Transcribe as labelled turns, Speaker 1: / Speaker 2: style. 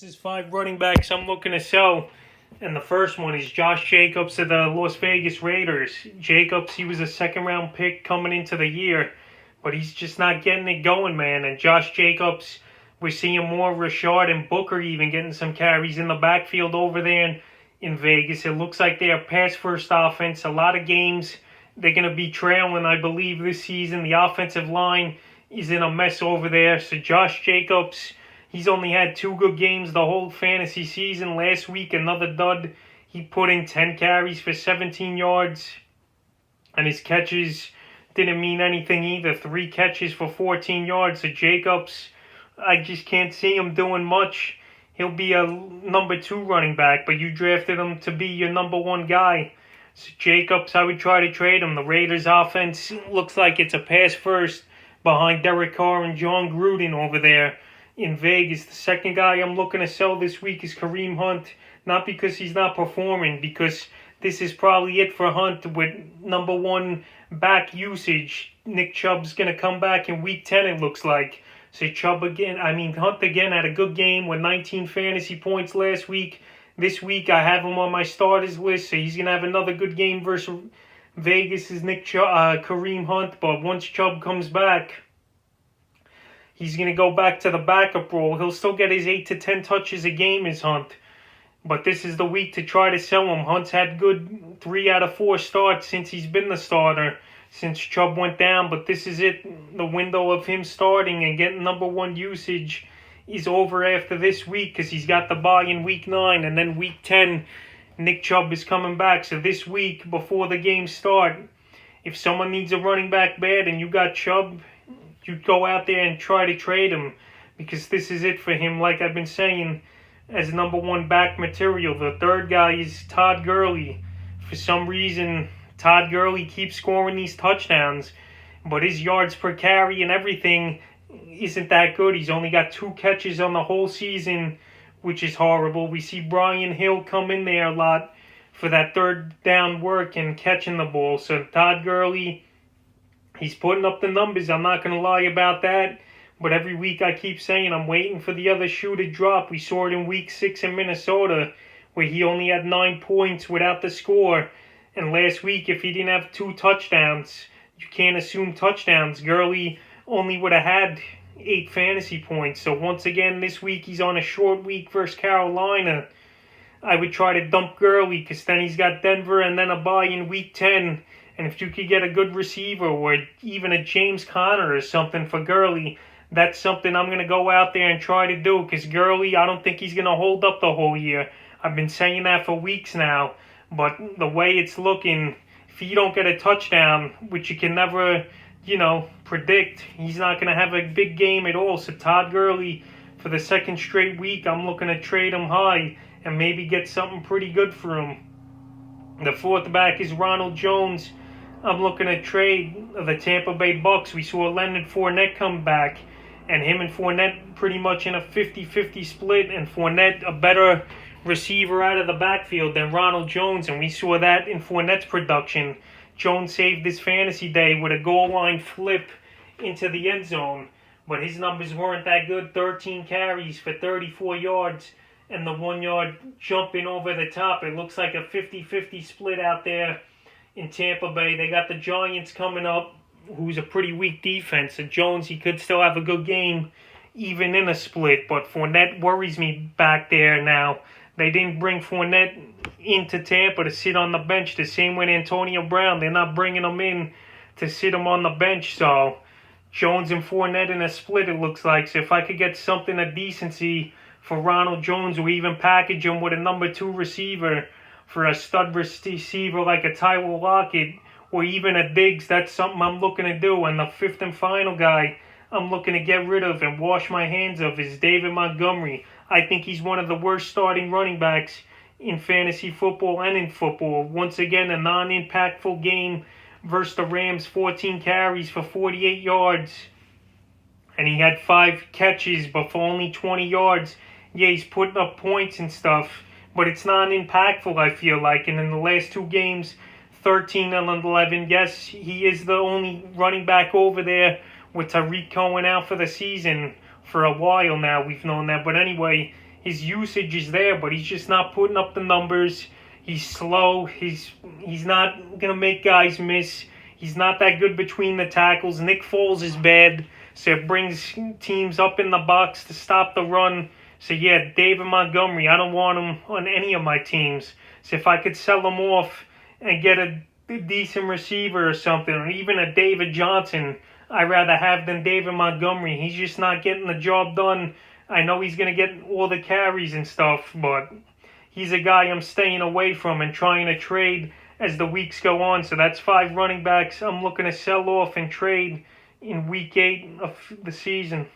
Speaker 1: This is 5 running backs I'm looking to sell. And the first one is Josh Jacobs of the Las Vegas Raiders. Jacobs, he was a second-round pick coming into the year, but he's just not getting it going, man. And Josh Jacobs, we're seeing more Rashard and Booker even getting some carries in the backfield over there in Vegas. It looks like they're a pass-first offense. A lot of games they're going to be trailing, I believe, this season. The offensive line is in a mess over there. So Josh Jacobs, he's only had 2 good games the whole fantasy season. Last week, another dud. He put in 10 carries for 17 yards. And his catches didn't mean anything either. 3 catches for 14 yards. So Jacobs, I just can't see him doing much. He'll be a number 2 running back, but you drafted him to be your number 1 guy. So Jacobs, I would try to trade him. The Raiders offense looks like it's a pass first behind Derek Carr and John Gruden over there in Vegas. The second guy I'm looking to sell this week is Kareem Hunt. Not because he's not performing, because this is probably it for Hunt with number 1 back usage. Nick Chubb's going to come back in week 10, it looks like. So Hunt again had a good game with 19 fantasy points last week. This week I have him on my starters list, so he's going to have another good game versus Vegas' Kareem Hunt. But once Chubb comes back, he's going to go back to the backup role. He'll still get his 8 to 10 touches a game as Hunt. But this is the week to try to sell him. Hunt's had good 3 out of 4 starts since he's been the starter, since Chubb went down. But this is it. The window of him starting and getting number 1 usage is over after this week, because he's got the bye in week 9. And then week 10, Nick Chubb is coming back. So this week, before the games start, if someone needs a running back bad and you got Chubb, you go out there and try to trade him, because this is it for him, like I've been saying, as number 1 back material. The third guy is Todd Gurley. For some reason, Todd Gurley keeps scoring these touchdowns, but his yards per carry and everything isn't that good. He's only got 2 catches on the whole season, which is horrible. We see Brian Hill come in there a lot for that third down work and catching the ball. So Todd Gurley, he's putting up the numbers. I'm not going to lie about that. But every week I keep saying I'm waiting for the other shoe to drop. We saw it in week 6 in Minnesota, where he only had 9 points without the score. And last week, if he didn't have 2 touchdowns, you can't assume touchdowns. Gurley only would have had 8 fantasy points. So once again, this week he's on a short week versus Carolina. I would try to dump Gurley, because then he's got Denver and then a bye in week 10. And if you could get a good receiver or even a James Conner or something for Gurley, that's something I'm going to go out there and try to do, because Gurley, I don't think he's going to hold up the whole year. I've been saying that for weeks now. But the way it's looking, if you don't get a touchdown, which you can never, predict, he's not going to have a big game at all. So Todd Gurley, for the second straight week, I'm looking to trade him high and maybe get something pretty good for him. The fourth back is Ronald Jones. I'm looking to trade the Tampa Bay Bucks. We saw Leonard Fournette come back, and him and Fournette pretty much in a 50-50 split, and Fournette a better receiver out of the backfield than Ronald Jones, and we saw that in Fournette's production. Jones saved his fantasy day with a goal line flip into the end zone, but his numbers weren't that good. 13 carries for 34 yards and the 1-yard jumping over the top. It looks like a 50-50 split out there in Tampa Bay. They got the Giants coming up, who's a pretty weak defense. So Jones, he could still have a good game even in a split, but Fournette worries me back there now. They didn't bring Fournette into Tampa to sit on the bench the same way Antonio Brown. They're not bringing him in to sit him on the bench. So Jones and Fournette in a split, it looks like. So if I could get something of decency for Ronald Jones, or even package him with a number 2 receiver for a stud receiver like a Tyler Lockett or even a Diggs, that's something I'm looking to do. And the fifth and final guy I'm looking to get rid of and wash my hands of is David Montgomery. I think he's one of the worst starting running backs in fantasy football and in football. Once again, a non-impactful game versus the Rams, 14 carries for 48 yards. And he had 5 catches, but for only 20 yards. Yeah, he's putting up points and stuff, but it's not impactful, I feel like. And in the last 2 games, 13 and 11. Yes, he is the only running back over there with Tariq Cohen out for the season for a while now. We've known that. But anyway, his usage is there, but he's just not putting up the numbers. He's slow. He's not gonna make guys miss. He's not that good between the tackles. Nick Foles is bad, so it brings teams up in the box to stop the run. So yeah, David Montgomery, I don't want him on any of my teams. So if I could sell him off and get a decent receiver or something, or even a David Johnson, I'd rather have than David Montgomery. He's just not getting the job done. I know he's going to get all the carries and stuff, but he's a guy I'm staying away from and trying to trade as the weeks go on. So that's 5 running backs I'm looking to sell off and trade in week 8 of the season.